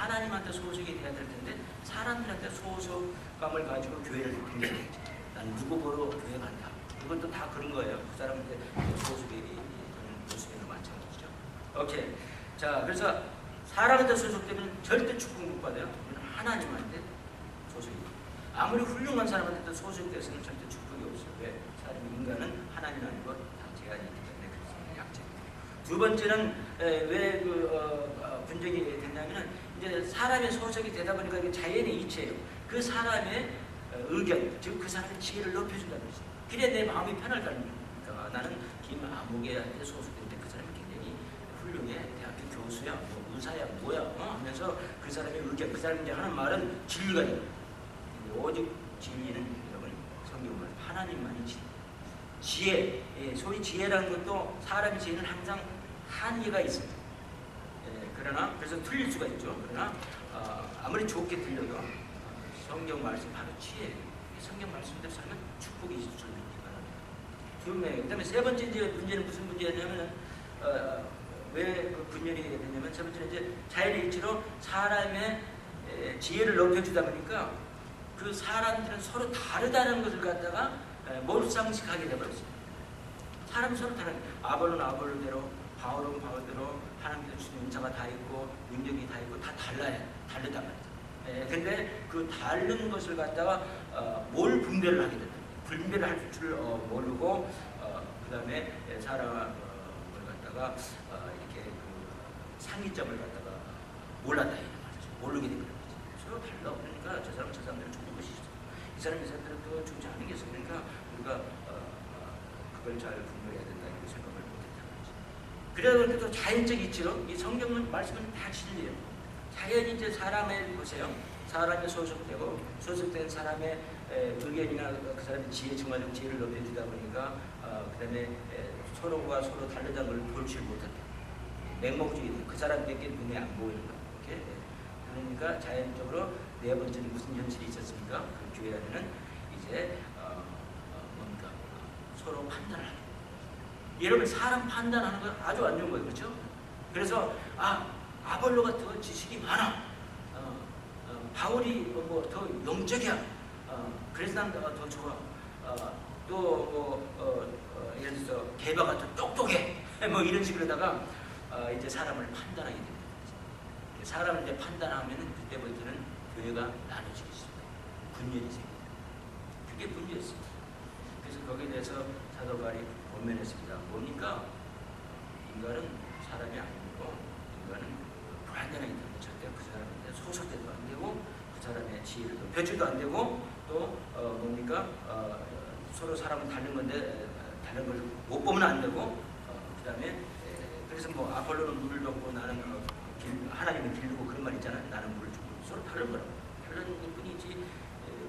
하나님한테 소속이 돼야 될 텐데 사람들한테 소속감을 가지고 교회를 분석했지. 난 누구 보러 교회 간다. 이건 또 다 그런 거예요. 그 사람한테 소속이 되는 모습이나 마찬가지죠. 오케이. 자, 그래서 사람한테 소속되면 절대 축복 못 받아요. 하나님한테 소속이 돼요. 아무리 훌륭한 사람한테도 소속돼서는 절대 축복이 없어요. 왜? 사람 인간은 하나님 아니고 다 제한이 있기 때문에 그렇습니다. 약점입니다. 두 번째는 왜 분쟁이 됐냐면은 이제 사람의 소속이 되다 보니까 이게 자연의 이치예요. 그 사람의 의견, 즉 그 사람의 지혜를 높여준다는 거죠. 그래야 내 마음이 편할까는 거니까. 나는 김아무개한테 소속된데 그 사람이 굉장히 훌륭해. 대학교 교수야, 뭐 의사야, 뭐야 하면서 그 사람의 의견, 그 사람이 이제 하는 말은 진리가 돼요. 오직 진리는 여러분 성경 말 하나님만이 지혜, 소위 지혜라는 것도 사람의 지혜는 항상 한계가 있습니다. 그러나 그래서 틀릴 수가 있죠. 그러나 아무리 좋게 들려도 성경 말씀 바로 지혜. 성경 말씀대로 살면 축복이 있을 줄 믿기 바랍니다. 두 명. 그다음에 세 번째 이제 문제는 무슨 문제냐면은 왜 그 분열이 되냐면 세 번째는 이제 자연의 이치로 사람의 지혜를 높여주다 보니까 그 사람들은 서로 다르다는 것을 갖다가 몰상식하게 되어버렸습니다. 사람이 서로 다른 아볼로는 아볼로대로 바울은 바울대로 하나님께서 주신 은사가 다 있고 능력이 다 있고 다 달라요. 다르단 말이죠. 근데 그 다른 것을 갖다가 뭘 분별을 하게 된다. 분별을 할 줄 모르고 그 다음에 사람을 갖다가 이렇게 그 상위점을 갖다가 몰랐다 이런 말이죠. 모르게 된 거죠. 서로 달라. 그러니까 저 사람은 저 사람들은 좋은 것이 있어. 이 사람이 이 사람들은 또 좋지 않은 게 있어. 그러니까 우리가 그걸 잘 분별해야 된다 이렇게 생각을 못했다는 거죠. 그래야 그래도 자연적 이치로 이 성경 말씀은 다 진리예요. 자연히 이제 사람을 보세요. 사람이 소속된 사람의 의견이나 그 사람의 지혜, 정말적 지혜를 높여주다 보니까 그 다음에 서로가 서로 다르다는 걸 보지 못한다. 맹목적이 돼. 그 사람에게 눈에 안 보이는 거야. 이렇게. 그러니까 자연적으로 네 번째는 무슨 현실이 있었습니까? 그 교회 안에는 이제 뭔가 서로 판단을 하는 거예요. 여러분 사람 판단하는 건 아주 안 좋은 거예요. 그렇죠? 그래서 아볼로가 더 지식이 많아. 바울이 뭐 더 영적이야. 그래서 난 더 좋아. 예를 들어서 개바가 더 똑똑해. 뭐 이런 식으로다가 이제 사람을 판단하게 됩니다. 사람을 이제 판단하면은 그때부터는 교회가 나눠지기 시작해요. 분열이 생깁니다. 그게 분열이었습니다. 그래서 거기에 대해서 사도 바울이 권면했습니다. 뭡니까? 인간은 사람이 아니고 인간은 불완전하기 때문에 절대 그 사람한테 소속돼도 안 되고 그 사람의 지혜를 높여줘도 안 되고 또 뭡니까? 서로 사람은 다른 건데 다른 걸 못 보면 안 되고 그 다음에 그래서 뭐 아볼로는 물을 줬고 나는 하나님은 길르고 그런 말 있잖아요. 나는 물을 주고 서로 다른 거라고. 다른 것 뿐이지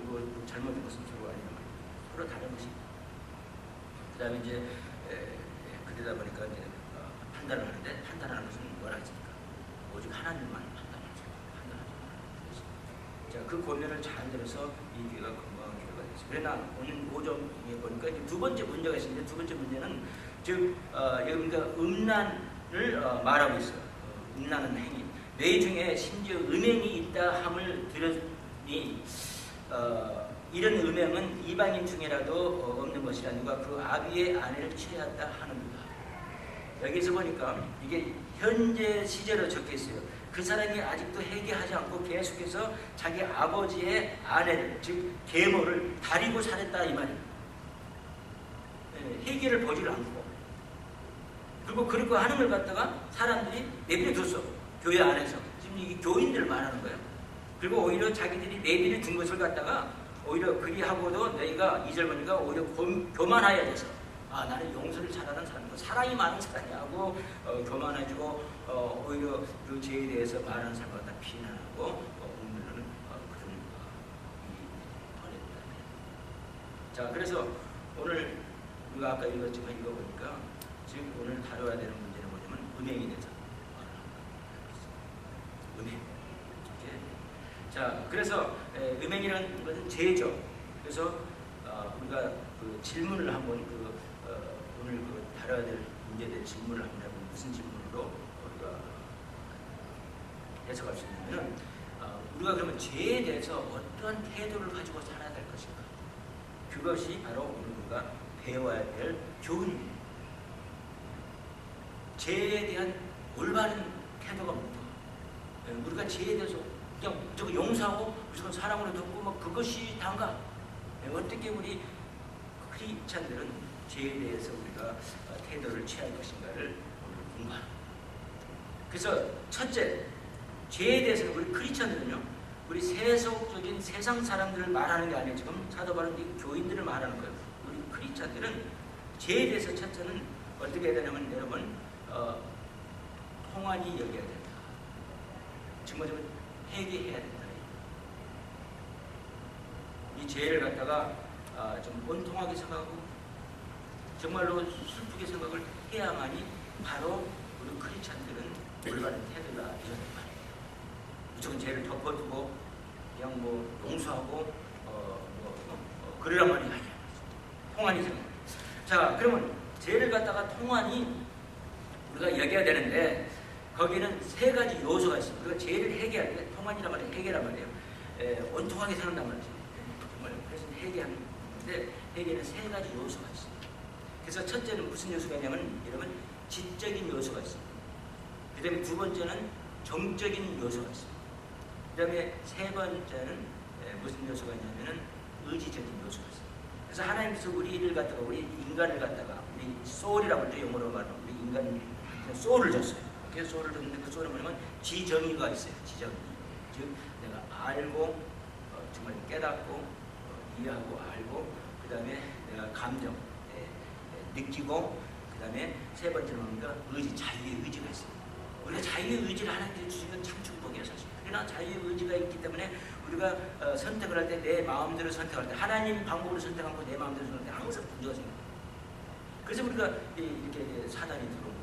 뭐 잘못된 것은 서로 아니란 말이에요. 서로 다른 것이. 그 다음에 이제 그러다 보니까 이제 판단을 하는데 판단하는 것은 뭐라 했습니까? 오직 하나님만 판단하죠. 자, 그 권면을 잘 들어서 이 교회가 건강한 교회가 됐어요. 그러나 오늘 5점에 보니까 이제 두 번째 문제가 있습니다. 두 번째 문제는 즉 여러분들 음란을 말하고 있어요. 음란은 행위. 뇌 중에 심지어 음행이 있다 함을 들으니 이런 음행은 이방인 중에라도 없는 것이라 누가 그 아비의 아내를 취하였다 하는구나. 여기서 보니까 이게 현재 시제로 적혀 있어요. 그 사람이 아직도 회개하지 않고 계속해서 자기 아버지의 아내를 즉 계모를 다리고 살았다 이 말이에요. 회개를 보지를 않고 그리고 그렇게 하는 걸 갖다가 사람들이 내버려뒀어. 교회 안에서 지금 이 교인들을 말하는 거예요. 그리고 오히려 자기들이 내버려 둔 것을 갖다가 오히려 그리하고도 너희가 2절 보니까 오히려 교만하여야 돼서 나는 용서를 잘하는 사람이고 사랑이 많은 사람이라고 교만해주고 오히려 그 죄에 대해서 말하는 사람을 갖다 비난하고 오늘은 그런 번외입니다. 자, 그래서 오늘 우리가 아까 읽었지만 읽어보니까 지금 오늘 다뤄야 되는 문제는 뭐냐면 음행에 대해서 음행. 자, 그래서 음행이라는 것은 죄죠. 그래서 우리가 그 질문을 한번 오늘 다뤄야 될 문제에 대해 질문을 한번 해보면 무슨 질문으로 우리가 해석할 수 있냐면 우리가 그러면 죄에 대해서 어떠한 태도를 가지고 살아야 될 것인가? 그것이 바로 오늘 우리가 배워야 될 교훈입니다. 죄에 대한 올바른 태도가 뭡니까? 우리가 죄에 대해서 그냥 무조건 용서하고 무조건 사랑으로 돕고 뭐 그것이 단가? 어떻게 우리 크리스찬들은 죄에 대해서 우리가 태도를 취할 것인가를 오늘 공부합니다. 그래서 첫째, 죄에 대해서는 우리 크리스찬들은요, 우리 세속적인 세상 사람들을 말하는 게 아니에요. 지금 사도 바울은 교인들을 말하는 거예요. 우리 크리스찬들은 죄에 대해서 첫째는 어떻게 해야 되냐면 여러분 통한이 여겨야 된다. 정말 회개해야 된다. 이 죄를 갖다가 좀 온통하게 생각하고 정말로 슬프게 생각을 해야만이 바로 우리 크리스찬들은 올바른 태도가 되어야 된다. 무조건 죄를 덮어두고 그냥 뭐 용서하고 그러란 말이 아니야. 통한이 생각. 자, 그러면 죄를 갖다가 통한이 우리가 여겨야 되는데 거기는 세 가지 요소가 있습니다. 우리가 죄를 해결할 때 통한이란 말이에요. 해결란 말이에요. 온통하게 생각한단 말이지. 정말 그래서 해결하는데 해결에는 세 가지 요소가 있습니다. 그래서 첫째는 무슨 요소가 있냐면 여러분 지적인 요소가 있습니다. 그 다음에 두 번째는 정적인 요소가 있습니다. 그 다음에 세 번째는 무슨 요소가 있냐면은 의지적인 요소가 있습니다. 그래서 하나님께서 우리를 갖다가 우리 인간을 갖다가 우리 소울이라고 하죠. 영어로 말하면 우리 인간 소울을 줬어요. 그래서 소울을 줬는데 그 소울은 뭐냐면 지정의가 있어요. 지정의. 즉 내가 알고 정말 깨닫고 이해하고 알고 그 다음에 내가 감정 느끼고 그 다음에 세 번째는 뭡니까? 의지, 자유의 의지가 있습니다. 우리가 자유의 의지를 하나님께 주신 건 참 축복이에요. 사실. 그러나 자유의 의지가 있기 때문에 우리가 선택을 할 때 내 마음대로 선택할 때 하나님 방법으로 선택하고 내 마음대로 선택할 때 항상 문제가 생깁니다. 그래서 우리가 이렇게 사단이 들어오고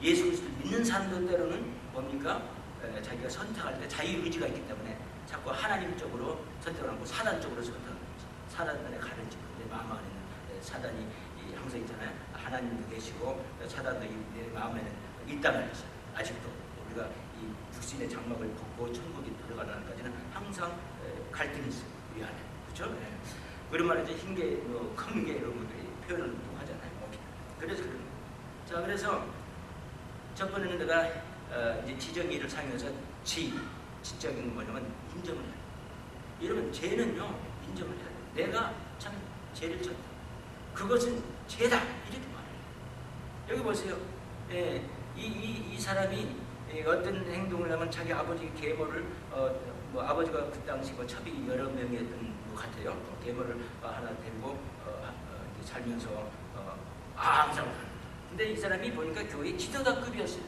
예수 그리스도를 믿는 사람들 때로는 뭡니까? 자기가 선택할 때 자유의 의지가 있기 때문에 자꾸 하나님 쪽으로 선택을 하고 사단 쪽으로 선택을 합니다. 사단의 가르치고 내 마음 안에 있는 사단이 항상 있잖아요. 하나님도 계시고 사단도 내 마음에는 있다는 것이죠. 아직도 우리가 이 육신의 장막을 벗고 천국에 들어가는 까지는 항상 갈등이 있어요. 우리 안에. 그렇죠? 네. 그런 말이죠. 흰개, 검게 이런 것들이 표현을 또 하잖아요. 그래서 그런 거예요. 자, 그래서 첫 번째는 내가 이제 지정의를 사용해서 지적인 건 뭐냐면 인정을 해요. 여러분 죄는요 인정을 해야 돼요. 내가 참 죄를 졌다. 그것은 죄다. 이렇게 말해요. 여기 보세요. 이 사람이 어떤 행동을 하면 자기 아버지 계모를 뭐 아버지가 그 당시 뭐 첩이 여러 명이었던 것 같아요. 계모를 하나 데리고 살면서 항상 근데 이 사람이 보니까 교회 지도자급이었어요.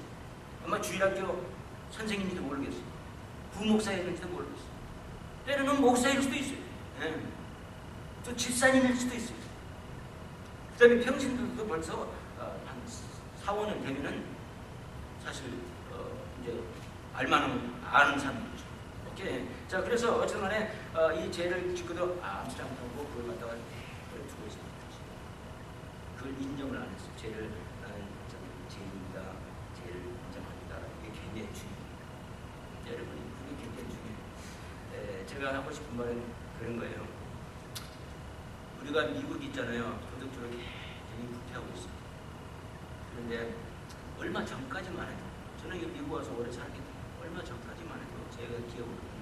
아마 주일학교 선생님인지도 모르겠어요. 부목사였는지도 모르겠어요. 때로는 목사일 수도 있어요. 또 집사님일 수도 있어요. 그 다음에 평신들도 벌써 한 4, 5년 되면은 사실 이제 알만한 아는 사람이죠. 오케이. 자, 그래서 어쨌든 간에 이 죄를 짓고도 아무렇지 않고 그걸 갖다가 두고 있습니다. 그걸 인정을 안 했어요. 죄를 나는 죄인이다. 죄를 인정합니다. 이게 굉장히 중요합니다. 여러분이 그게 굉장히 중요해요. 제가 하고 싶은 말은 그런 거예요. 우리가 미국 있잖아요. 도덕적으로 굉장히 부패하고 있어요. 그런데 얼마 전까지만 해도 저는 미국 와서 오래 살게 돼요. 얼마 전까지만 해도 제가 기억으로는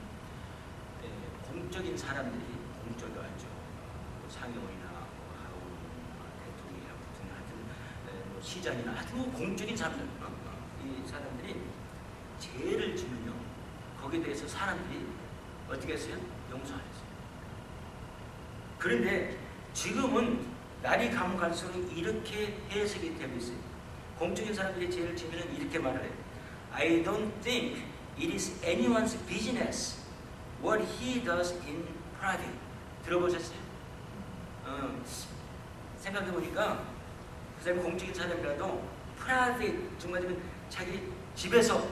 공적인 사람들이 공적이 알죠. 상용이나 하원, 대통령이나 무슨 하여튼 시장이나 하여튼 뭐 공적인 사람들 이 사람들이 죄를 지면요 거기에 대해서 사람들이 어떻게 했어요? 용서 안 했어요. 그런데 지금은 날이 가면 갈수록 이렇게 해석이 되고 있어요. 공적인 사람들이 죄를 지면 이렇게 말을 해요. I don't think it is anyone's business what he does in private. 들어보셨어요? 생각해보니까 그 사람이 공적인 사람이라도 private, 정말 자기 집에서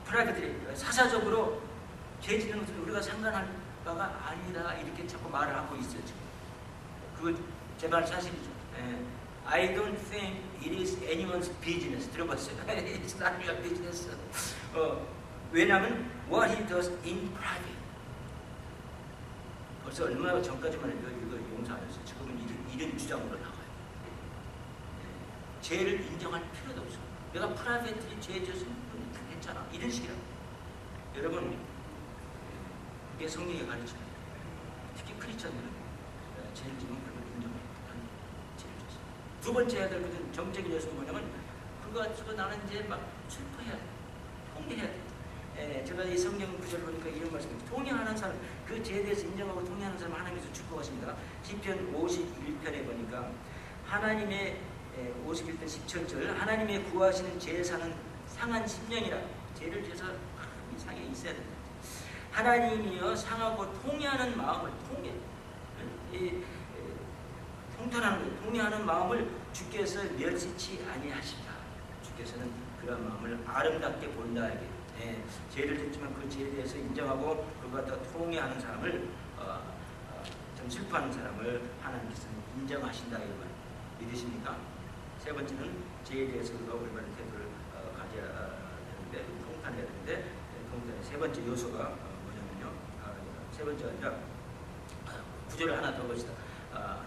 private, 사사적으로 죄 짓는 것을 우리가 상관할 바가 아니다 이렇게 자꾸 말을 하고 있어요. 지금. 그거 제 말 사실이죠. I don't think it is anyone's business. 들어봤어요? It's not your business. 왜냐하면 what he does in private. 벌써 얼마 전까지만 해도 이거 용서 안 했어요. 지금은 이런 주장으로 나가요. 죄를 인정할 필요도 없어. 내가 프라이빗리 죄에 졌으면 괜찮아. 이런 식이라고. 여러분, 이게 성경에 가르쳐요. 특히 크리스천들은 죄를 지면 그걸 인정해. 나는 죄를 졌어. 두 번째 해야 될 것은 정적인 요소는 뭐냐면 그거 가지고 나는 이제 막 슬퍼해야 돼. 통회해야 돼. 제가 이 성경 구절을 보니까 이런 말씀입니다. 통회하는 사람, 그 죄에 대해서 인정하고 통회하는 사람 하나님께서 축복하십니다. 시편 51편에 보니까 하나님의 51편 17절 하나님의 구하시는 제사는 상한 심령이라. 죄를 져서 이 상에 있어야 된다. 하나님이여 상하고 통회하는 마음을 통탄하는 거예요. 통회하는 마음을 주께서 멸시치 아니하시다. 주께서는 그런 마음을 아름답게 본다. 죄를 졌지만 그 죄에 대해서 인정하고 그걸 갖다 통회하는 사람을 좀 슬퍼하는 사람을 하나님께서는 인정하신다. 이런 말 믿으십니까? 세 번째는 죄에 대해서 우리가 올바른 태도를 가져야 되는데 통탄해야 되는데 통탄의 세 번째 요소가 뭐냐면요. 세 번째가 아니라 구절을 하나 더 봅시다.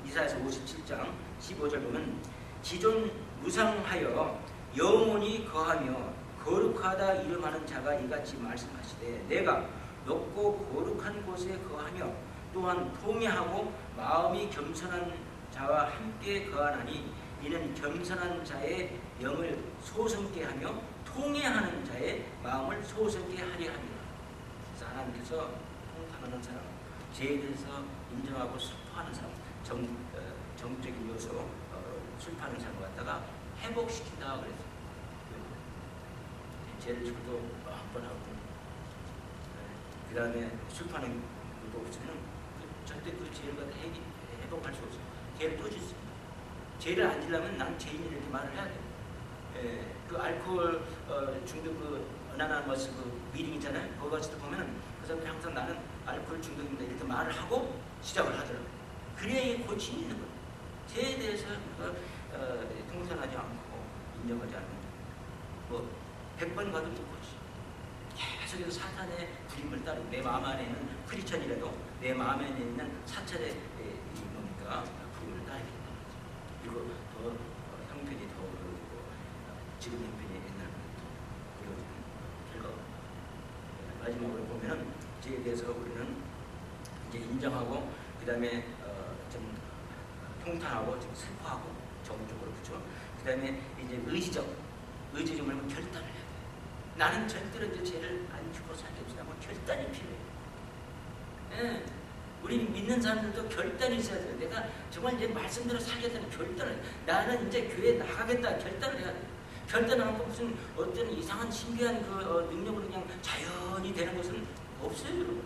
이사야서 57장 15절 보면 기존 무상하여 영원히 거하며 거룩하다 이름하는 자가 이같이 말씀하시되 내가 높고 거룩한 곳에 거하며 또한 통회하고 마음이 겸손한 자와 함께 거하나니 이는 겸손한 자의 영을 소성케 하며 통회하는 자의 마음을 소성케 하려 합니다. 그래서 하나님께서 통탄하는 사람, 죄에 대해서 인정하고 슬퍼하는 사람, 정적인 요소, 슬퍼하는 사람을 갖다가 회복시킨다 그랬어요. 죄를 지고도 한번 하고 그 다음에 슬퍼하는 것도 없으면 절대 그 죄를 갖다 회복할 수 없어요. 죄를 또 짓습니다. 죄를 안 지려면 난 죄인이 이렇게 말을 해야 돼요. 그 알코올 중독 그 어나나머스 그 미팅 있잖아요. 거기 갔을 때 보면은 그 사람들이 항상 나는 알코올 중독입니다 이렇게 말을 하고 시작을 하더라고요. 그래야 이 고침이 있는 거예요. 죄에 대해서 통산하지 않고 인정하지 않는 뭐 100번 가도 못 고치. 계속해서 사탄의 부림을 따르고 내 마음 안에 있는 크리스천이라도 내 마음 안에 있는 사찰의 뭡니까 부림을 따르게 됩니다. 그리고 더 형편이 더 어려워지고 지금 형편이 옛날보다 더 어려워지는 결과가 마지막으로 보면은 죄에 대해서 우리는 이제 인정하고 그 다음에 좀 통탄하고 좀 슬퍼하고 정적으로 그렇죠. 그 다음에 이제 의지적 말고 결단을 해야 돼. 나는 절대로 이제 죄를 안 죽고 살게 없으라고 결단이 필요해. 우리 믿는 사람들도 결단이 있어야 돼요. 내가 정말 이제 말씀대로 살겠다는 결단을. 나는 이제 교회에 나가겠다 결단을 해야 돼. 결단하는 거 무슨 어떤 이상한 신비한 그 능력으로 그냥 자연히 되는 것은 없어요, 여러분.